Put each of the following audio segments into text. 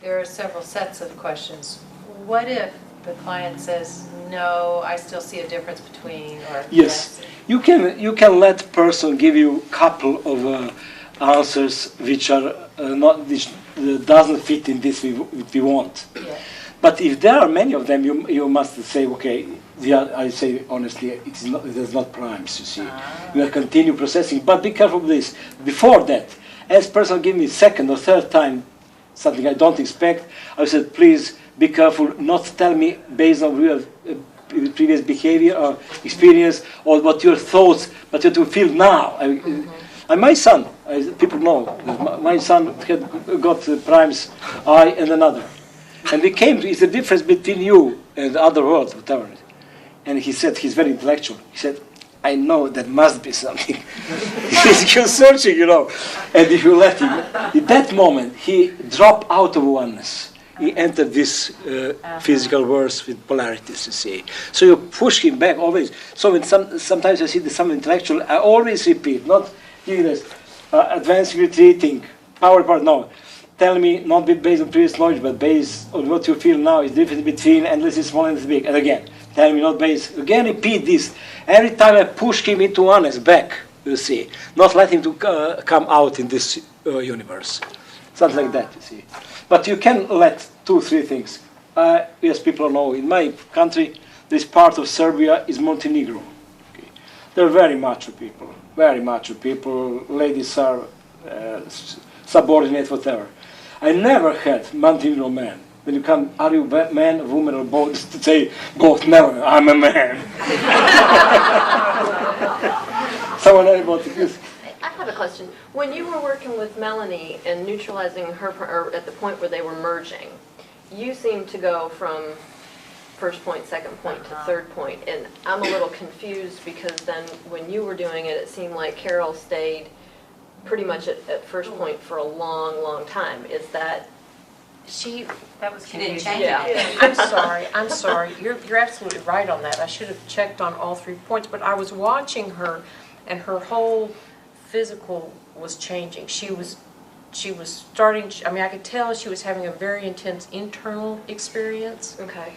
there are several sets of questions. What if the client says, no, I still see a difference between, or Yes. You can let person give you couple of answers which are which doesn't fit in this we want. Yeah. But if there are many of them, you must say, okay, I say honestly, it is not primes, you see. You will continue processing, but be careful of this. Before that, as person give me second or third time something I don't expect, I said, please be careful, not tell me based on real previous behavior or experience or what your thoughts, but what you feel now. And my son, people know, my son had got primes I and another. And we came to, it's the difference between you and the other world, whatever. And he said, he's very intellectual. He said, I know there must be something. He's searching, you know. And if you let him, in that moment, he dropped out of oneness. He entered this physical worlds with polarities, you see. So you push him back always. So when sometimes I see some intellectual, I always repeat, not giving this advanced retreating, power, no. Tell me, not based on previous knowledge, but based on what you feel now is difference between endlessly small and endlessly big. And again, tell me, not based, again, repeat this. Every time I push him into oneness, back, you see. Not let him to come out in this universe. Something like that, you see. But you can let 2, 3 things. Yes, people know, in my country, this part of Serbia is Montenegro. Okay. They're very macho people, very macho people. Ladies are subordinate, whatever. I never had Montenegro man. When you come, are you man, woman, or both? To say both, never. I'm a man. Someone about this. I have a question. When you were working with Melanie and neutralizing her, or at the point where they were merging, you seemed to go from first point, second point to third point, and I'm a little confused because then when you were doing it, it seemed like Carol stayed pretty much at first point for a long, long time. Is that? That was confusing. Yeah. I'm sorry. You're absolutely right on that. I should have checked on all 3 points, but I was watching her, and her whole physical was changing. She was starting. I mean, I could tell she was having a very intense internal experience. Okay.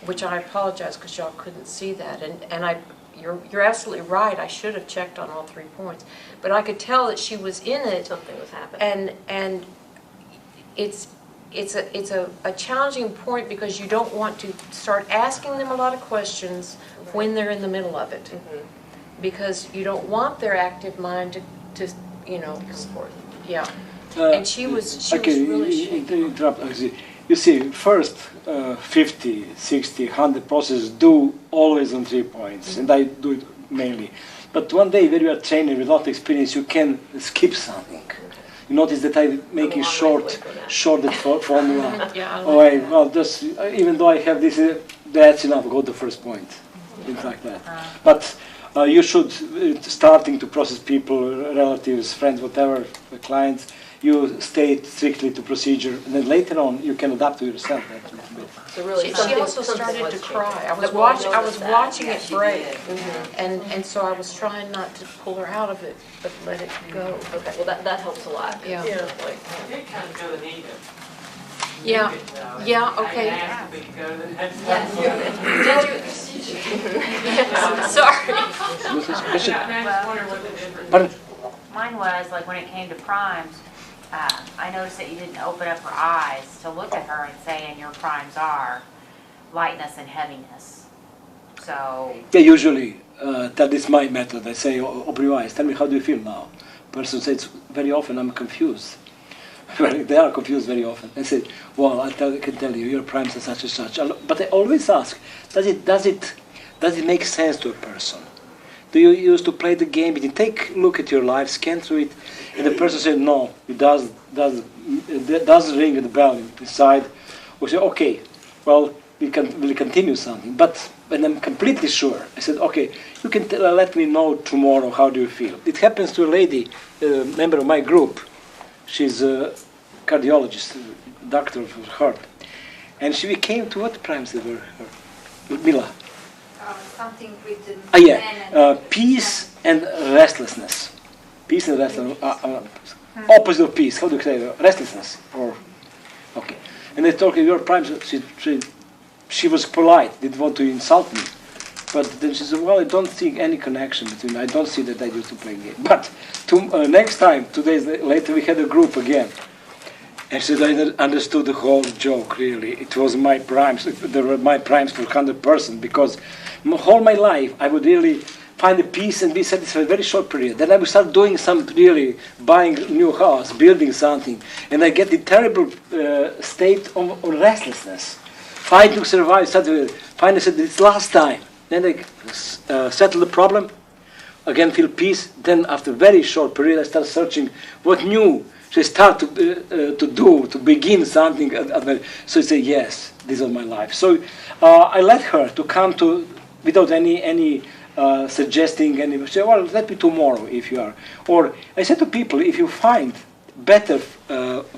Which I apologize because y'all couldn't see that, and you're absolutely right. I should have checked on all 3 points, but I could tell that she was in it. Something was happening. And it's a challenging point because you don't want to start asking them a lot of questions when they're in the middle of it, because you don't want their active mind to Support. yeah. And she was really interrupt. You see, first 50, 60, 100 processes do always on 3 points, and I do it mainly. But one day when you are training with a lot of experience, you can skip something. You notice that I make it short that formula. Yeah, Well, just even though I have this, that's enough. Go to the first point, things like that. But you should, starting to process people, relatives, friends, whatever, clients, you stay strictly to procedure, and then later on you can adapt to yourself that little bit. So really, She also started to cry. I was watching it break, and so I was trying not to pull her out of it, but let it go. Okay, well that helps a lot. Yeah. Like, I did kind of go to need it. Yeah, yeah, okay. I asked if we could go to the next Sorry. And I just wonder what the difference Pardon? Mine was, like, when it came to primes, I noticed that you didn't open up her eyes to look at her and say, and your primes are lightness and heaviness. So, Yeah, usually that is my method. I say, open your eyes. Tell me, how do you feel now? Person says, very often I'm confused. They are confused very often. I say, well, I can tell you, your primes are such and such. But I always ask, does it make sense to a person? Do you used to play the game? Did you take a look at your life, scan through it, and the person said, no, it does ring the bell inside. We say, okay, well, we'll continue something. But when I'm completely sure, I said, okay, you can let me know tomorrow, how do you feel? It happens to a lady, a member of my group. She's a cardiologist, doctor of the heart. And she came to what primes they were? Mila. Something with the Peace and restlessness. Peace and restlessness. Opposite of peace. How do you say restlessness? Or okay. And they told her, your primes, she was polite, didn't want to insult me. But then she said, well, I don't see any connection between, I don't see that I used to play game. But next time, 2 days later, we had a group again. And she said, I understood the whole joke, really. It was my primes, they were my primes for 100%, because all my life, I would really find a peace and be satisfied in a very short period. Then I would start doing some really, buying a new house, building something, and I get the terrible state of restlessness. Fighting to survive, finally said, it's last time. Then I settle the problem, again feel peace, then after a very short period I start searching what new should I start to begin something. So I say, yes, this is my life. So I let her to come to, without any suggesting, any, say, well, let me tomorrow if you are. Or I said to people, if you find better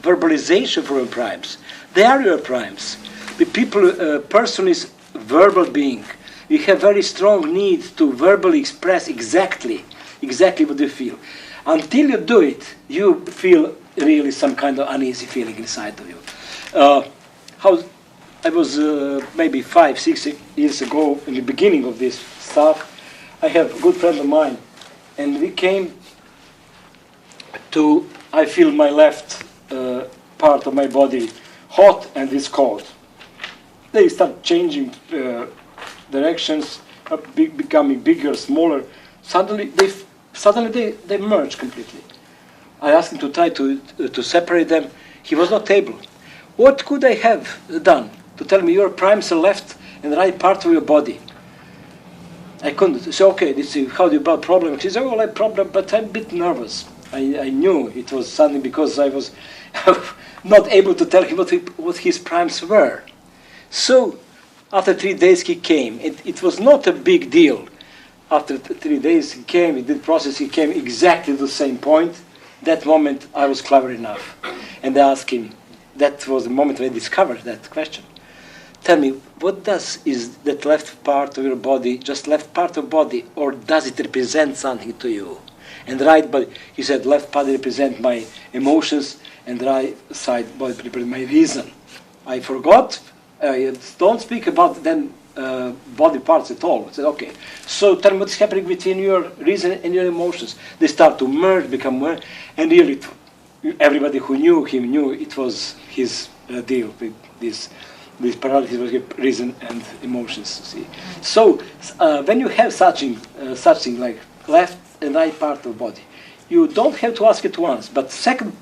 verbalization for your primes, they are your primes. The person is verbal being. You have very strong need to verbally express exactly what you feel. Until you do it, you feel really some kind of uneasy feeling inside of you. I was maybe 5-6 years ago in the beginning of this stuff. I have a good friend of mine, and we came to, I feel my left part of my body hot and it's cold. They start changing directions, becoming bigger, smaller. Suddenly they merge completely. I asked him to try to separate them. He was not able. What could I have done to tell me your primes are left and right part of your body? I couldn't say, okay, this is how do you about problem? He said, oh, I have problem, but I'm a bit nervous. I knew it was something because I was not able to tell him what his primes were. So after 3 days he came. It was not a big deal. After 3 days he came, he did process, he came exactly to the same point. That moment I was clever enough. And I asked him, that was the moment when I discovered that question. Tell me, what is that left part of your body, just left part of body, or does it represent something to you? And right body, he said, left body represent my emotions, and right side body represent my reason. I forgot, don't speak about then body parts at all. I said, okay, so tell me what's happening between your reason and your emotions. They start to merge, become one, and really everybody who knew him knew it was his deal with this paralysis was reason and emotions. See, so when you have such thing like left and right part of body, you don't have to ask it once, but second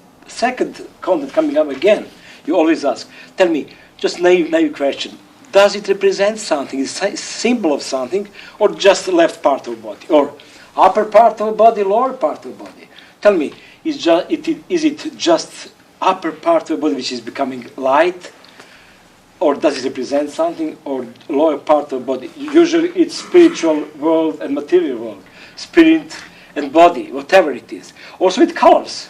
content coming up again, you always ask. Tell me, just naive question. Does it represent something? Is it a symbol of something, or just the left part of the body, or upper part of the body, lower part of the body? Tell me, is it just upper part of the body which is becoming light, or does it represent something, or lower part of the body? Usually it's spiritual world and material world, spirit and body, whatever it is. Also with colors.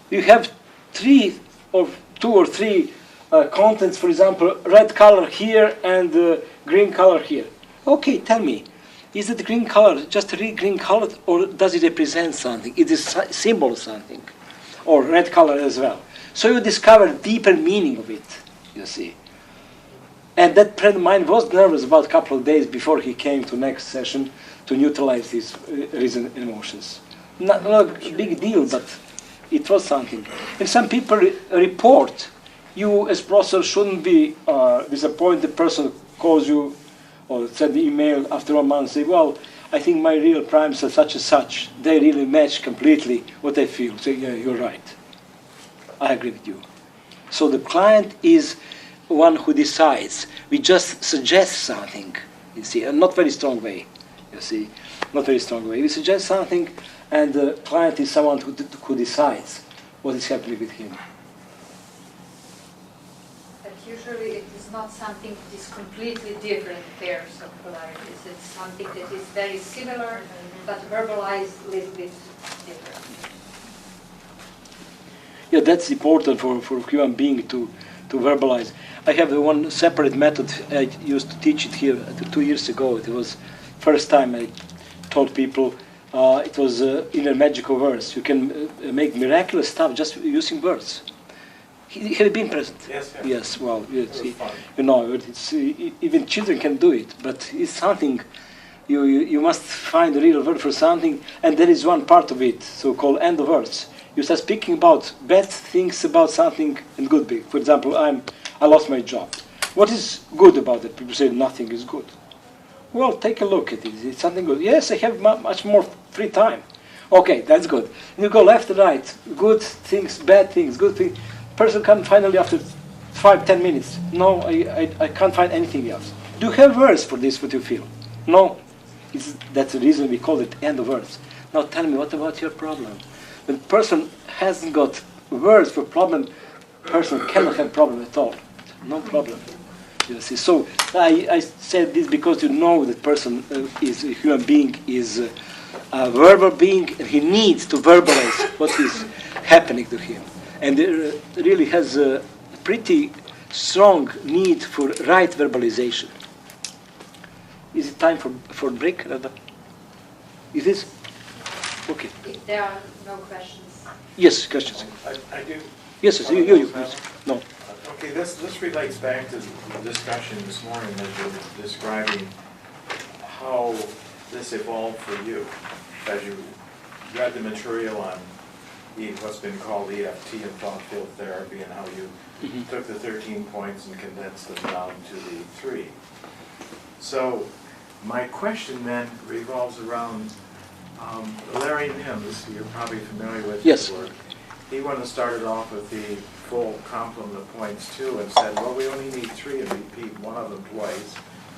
You have 2 or 3 contents, for example, red color here and green color here. Okay, tell me, is it green color, just green color, or does it represent something? It is a symbol of something, or red color as well. So you discover deeper meaning of it, you see. And that friend of mine was nervous about a couple of days before he came to next session to neutralize his reason and emotions. Not a big deal, but it was something. And some people report, you as professor shouldn't be disappointed. The person calls you or send the email after 1 month and say, well, I think my real primes are such and such. They really match completely what I feel. So yeah, you're right. I agree with you. So the client is one who decides. We just suggest something, you see, a not very strong way, you see, not very strong way. We suggest something, and the client is someone who decides what is happening with him. But usually it is not something that is completely different pairs of polarities. It's something that is very similar, but verbalized a little bit different. Yeah, that's important for human being to verbalize. I have the one separate method. I used to teach it here 2 years ago. It was first time I taught people. It was in a magical words. You can make miraculous stuff just using words. Have you been present? Yes, yes. Yes, well, you It was see, fun. you know, it's, even children can do it, but it's something, you must find a real word for something, and there is one part of it, so-called end of words. You start speaking about bad things about something and good things. For example, I lost my job. What is good about it? People say nothing is good. Well, take a look at it. It's something good. Yes, I have much more free time. Okay, that's good. And you go left and right. Good things, bad things, good things. Person comes finally after 5-10 minutes. No, I can't find anything else. Do you have words for this, what you feel? No. That's the reason we call it end of words. Now tell me, what about your problem? When person hasn't got words for problem, person cannot have problem at all. No problem. You see. So I said this because you know that person is a human being, is a verbal being, and he needs to verbalize what is happening to him. And really has a pretty strong need for right verbalization. Is it time for break, Rada? Is this? Okay. If there are no questions. Yes, questions. I do. Yes, yes, you. No. Okay, this relates back to the discussion this morning that you were describing how this evolved for you as you read the material on what's been called EFT and thought field therapy, and how you took the 13 points and condensed them down to the 3. So my question then revolves around Larry Mims, you're probably familiar with Yes. his work. He went and started off with the full complement of points too, and said, well, we only need 3 and repeat one of them twice.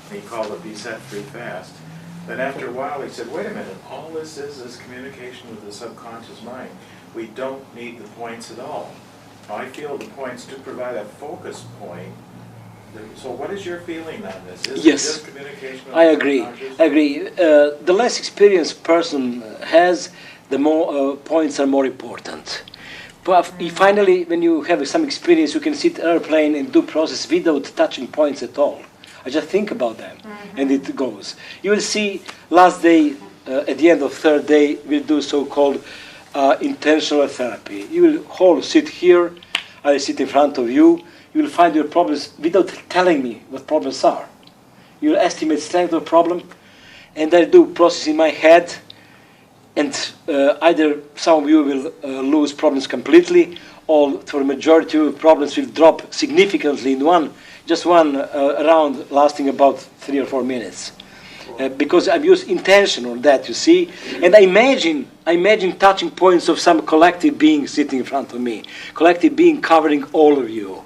And he called it Be Set Free Fast. Then after a while he said, wait a minute, all this is communication with the subconscious mind. We don't need the points at all. I feel the points do provide a focus point. So what is your feeling on this? Is Yes. it just communication with I the agree. subconscious? I agree. The less experienced person has, the more points are more important. But finally, when you have some experience, you can sit in an airplane and do process without touching points at all. I just think about them, and it goes. You will see last day, at the end of 3rd day, we'll do so-called intentional therapy. You will all sit here, I will sit in front of you. You will find your problems without telling me what problems are. You will estimate strength of problem, and I do process in my head, and either some of you will lose problems completely, or for a majority of problems will drop significantly in just one round lasting about 3 or 4 minutes. Because I've used intention on that, you see, and I imagine touching points of some collective being sitting in front of me, collective being covering all of you,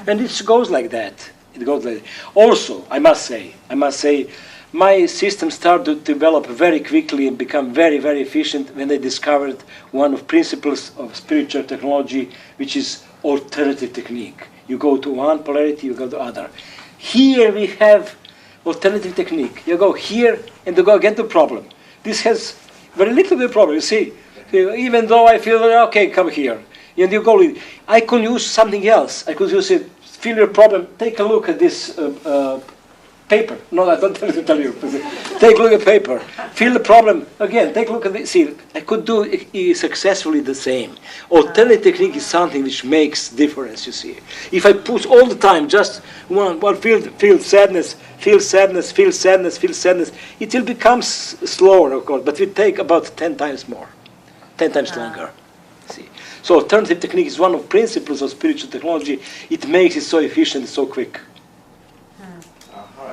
and it goes like that. It goes like that. Also, I must say, my system started to develop very quickly and become very, very efficient when I discovered one of principles of spiritual technology, which is alternative technique. You go to one polarity, you go to other. Here we have alternative technique. You go here and you go get the problem. This has very little bit of problem, you see. Even though I feel, okay, come here. And you go, I could use something else. I could use it, feel your problem, take a look at this paper. No, I don't tell you. Take a look at paper. Feel the problem. Again, take a look at this. See, I could do successfully the same. Alternative technique is something which makes difference, you see. If I push all the time, just one feel sadness, feel sadness, feel sadness, feel sadness, it will become slower, of course, but it will take about 10 times more, 10 times longer. See. So alternative technique is one of the principles of spiritual technology. It makes it so efficient, so quick.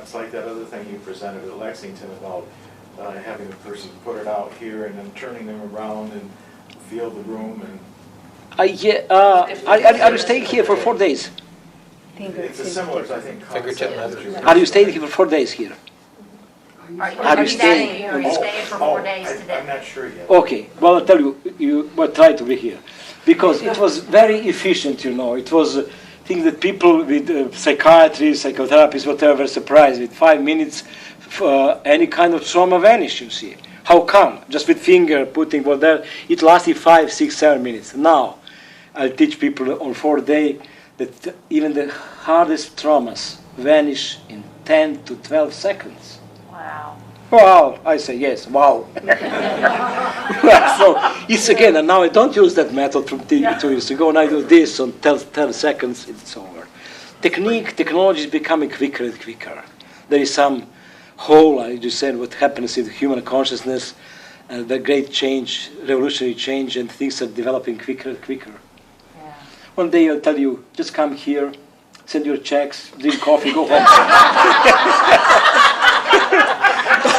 It's like that other thing you presented at Lexington about having a person put it out here and then turning them around and feel the room. And are you staying here for 4 days? it's a similar, I think, concept. that you're- Are you staying here for 4 days here? Are you staying for 4 days I'm today? not sure yet. Okay, well, I'll tell you, you will try to be here. Because it was very efficient, you know. It was things that people with psychiatry, psychotherapists, whatever, surprised with 5 minutes, any kind of trauma vanished, you see. How come? Just with finger putting what there, it lasted 5, 6, 7 minutes. Now, I'll teach people on 4 days that even the hardest traumas vanish in 10 to 12 seconds. Wow. Wow, I say yes, wow. So it's again, and now I don't use that method from 2 years ago, and I do this on 10 seconds, it's over. Technology is becoming quicker and quicker. There is some whole, I just said, what happens in human consciousness, and the great change, revolutionary change, and things are developing quicker and quicker. Yeah. One day I'll tell you, just come here, send your checks, drink coffee, go home.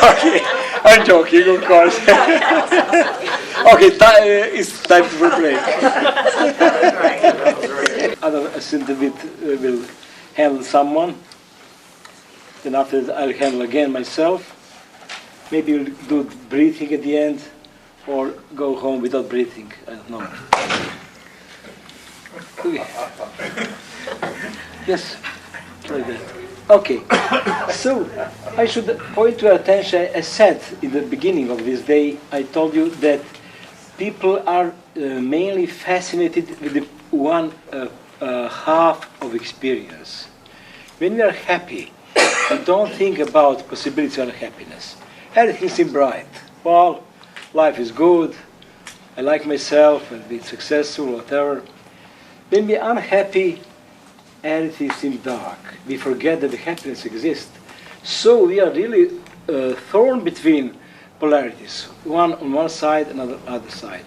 Okay, I'm joking, of course. Okay, it's time for a break. Other assistant will handle someone. Then after that, I'll handle again myself. Maybe we'll do breathing at the end, or go home without breathing. I don't know. Okay. Yes, try that. Okay, so I should point to your attention, as said in the beginning of this day, I told you that people are mainly fascinated with the one half of experience. When we are happy, we don't think about possibility of happiness. Everything seems bright. Well, life is good, I like myself, I'll be successful, whatever. When we are unhappy, everything seems dark. We forget that the happiness exists. So we are really thrown between polarities, one on one side and on the other side.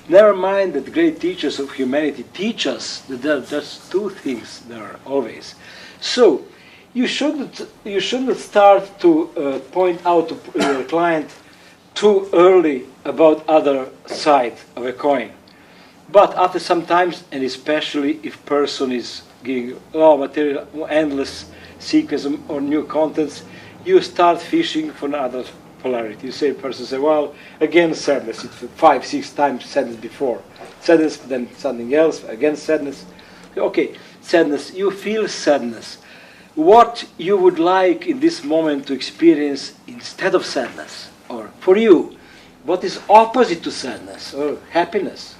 Never mind that great teachers of humanity teach us that there are just two things there always. So you shouldn't start to point out to your client too early about other side of a coin. But after some time, and especially if person is giving material, endless sequence or new contents, you start fishing for another polarity. You say, person say, well, again sadness. It's 5, 6 times sadness before. Sadness, then something else, again sadness. Okay, sadness. You feel sadness. What you would like in this moment to experience instead of sadness, or for you, what is opposite to sadness, or happiness,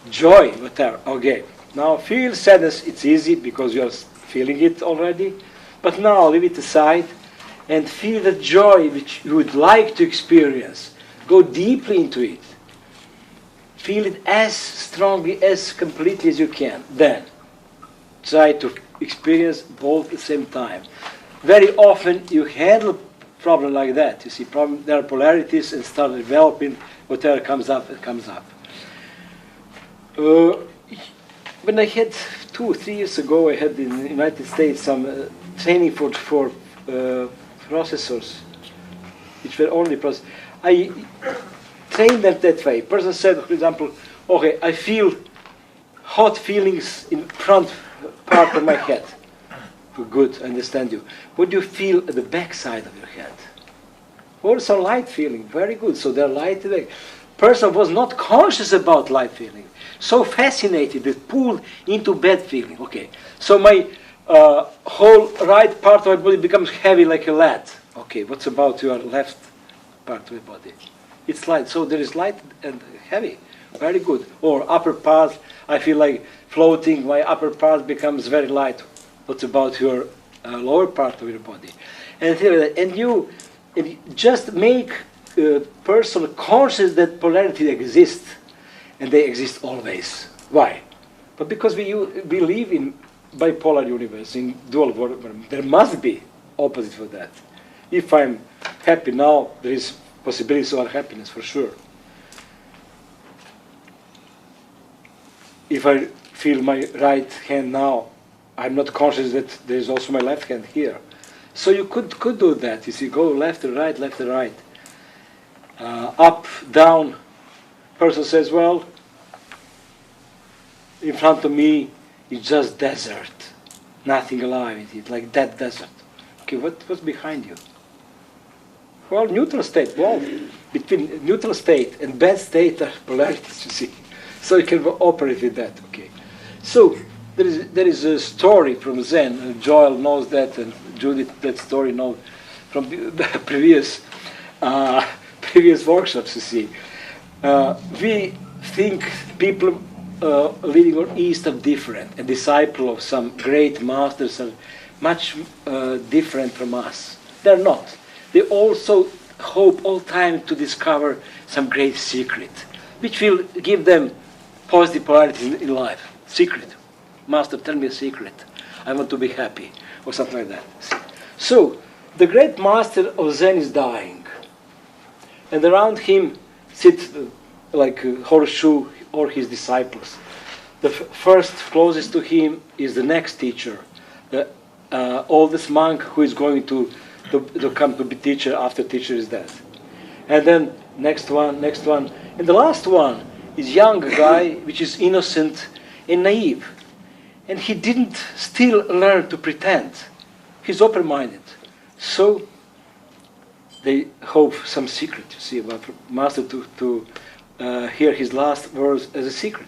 joy, whatever. Okay, now feel sadness. It's easy because you are feeling it already, but now leave it aside and feel the joy which you would like to experience. Go deeply into it. Feel it as strongly, as completely as you can. Then try to experience both at the same time. Very often you handle problem like that. You see, there are polarities and start developing whatever comes up, it comes up. When I had 2 or 3 years ago, I had in the United States some training for processors, which were only processors. I trained them that way. Person said, for example, okay, I feel hot feelings in front part of my head. Good, I understand you. What do you feel at the back side of your head? Also light feeling, very good. So they're light today. Person was not conscious about light feeling. So fascinated, that pulled into bad feeling. Okay, so my whole right part of my body becomes heavy like a lead. Okay, what's about your left part of your body? It's light. So there is light and heavy. Very good. Or upper part, I feel like floating. My upper part becomes very light. What's about your lower part of your body? And you just make a person conscious that polarity exists, and they exist always. Why? But because we live in bipolar universe, in dual world, there must be opposite for that. If I'm happy now, there is possibilities of unhappiness for sure. If I feel my right hand now, I'm not conscious that there is also my left hand here. So you could do that. You see, go left to right, left to right. Up, down. Person says, well, in front of me is just desert. Nothing alive in it, like that desert. Okay, what's behind you? Well, neutral state. Well, between neutral state and bad state are polarities, you see. So you can operate with that, okay. So there is a story from Zen, and Joel knows that, and Judith, that story knows from the previous workshops, you see. We think people living on East are different, and disciples of some great masters are much different from us. They're not. they also hope all time to discover some great secret, which will give them positive polarity in life. Secret. Master, tell me a secret. I want to be happy, or something like that. So, the great master of Zen is dying, and around him sit like a horseshoe or his disciples. The first closest to him is the next teacher, the oldest monk who is going to come to be teacher after teacher is dead. And then next one, and the last one is young guy which is innocent and naive, and he didn't still learn to pretend. He's open-minded. So they hope some secret, you see, about master to hear his last words as a secret.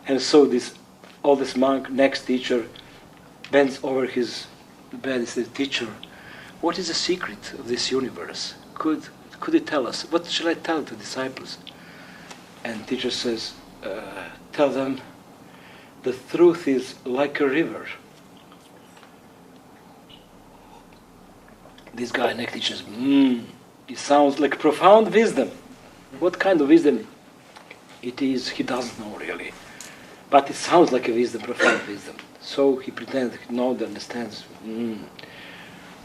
And so this oldest monk, next teacher, bends over his bed and says, teacher, what is the secret of this universe? Could you tell us? What shall I tell the disciples? And teacher says, tell them the truth is like a river. This guy next teacher says, it sounds like profound wisdom. What kind of wisdom it is, he doesn't know really. But it sounds like a wisdom, profound wisdom. So he pretends he knows, understands.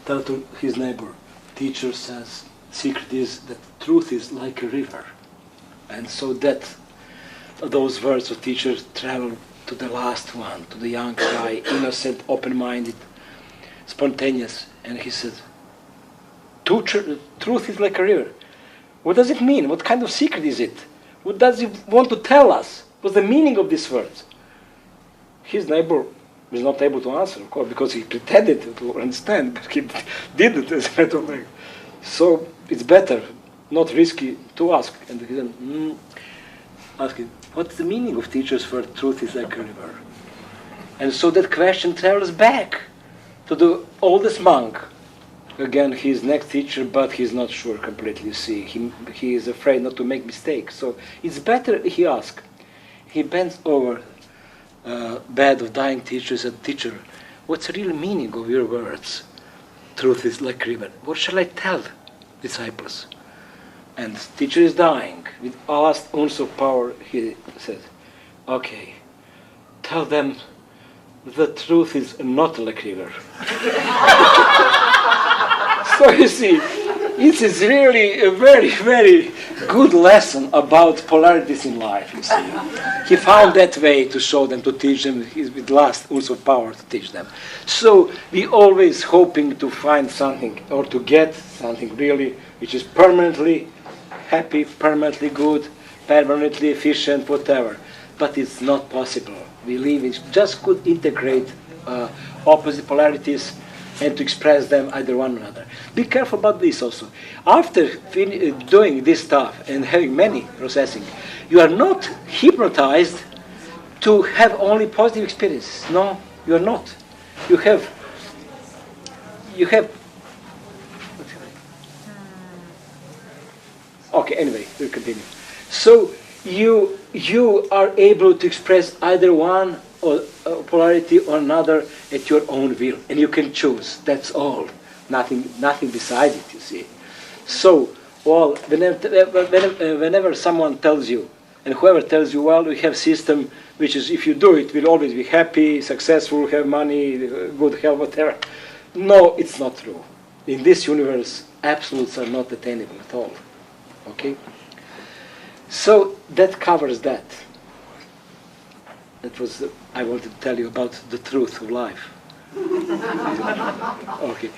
Tell to his neighbor, teacher says, secret is that truth is like a river. And so that those words of teacher travel to the last one, to the young guy, innocent, open-minded, spontaneous. And he said, truth is like a river. What does it mean? What kind of secret is it? What does he want to tell us? What's the meaning of these words? His neighbor was not able to answer, of course, because he pretended to understand, but he didn't, as a matter of fact. So it's better, not risky, to ask. And he said, asking, what's the meaning of teachers word truth is like a river? And so that question travels back to the oldest monk. Again, he's next teacher, but he's not sure completely. See, he is afraid not to make mistakes. So it's better he asks. He bends over bed of dying teacher and said, teacher, what's the real meaning of your words? Truth is like a river. What shall I tell disciples? And teacher is dying. With last ounce of power, he said, okay, tell them the truth is not like river. So you see, this is really a very, very good lesson about polarities in life, you see. He found that way to show them, to teach them, with last ounce of power to teach them. So we always hoping to find something, or to get something really, which is permanently happy, permanently good, permanently efficient, whatever. But it's not possible. We just could integrate opposite polarities and to express them either one or another. Be careful about this also. After doing this stuff and having many processing, you are not hypnotized to have only positive experiences. No, you are not. You have okay, anyway, we'll continue. So you are able to express either one or polarity or another at your own will, and you can choose. That's all. Nothing beside it, you see. So, well, whenever someone tells you, and whoever tells you, well, we have system which is, if you do it, we'll always be happy, successful, have money, good health, whatever. No, it's not true. In this universe, absolutes are not attainable at all. Okay? So that covers that. That was I wanted to tell you about the truth of life. Okay.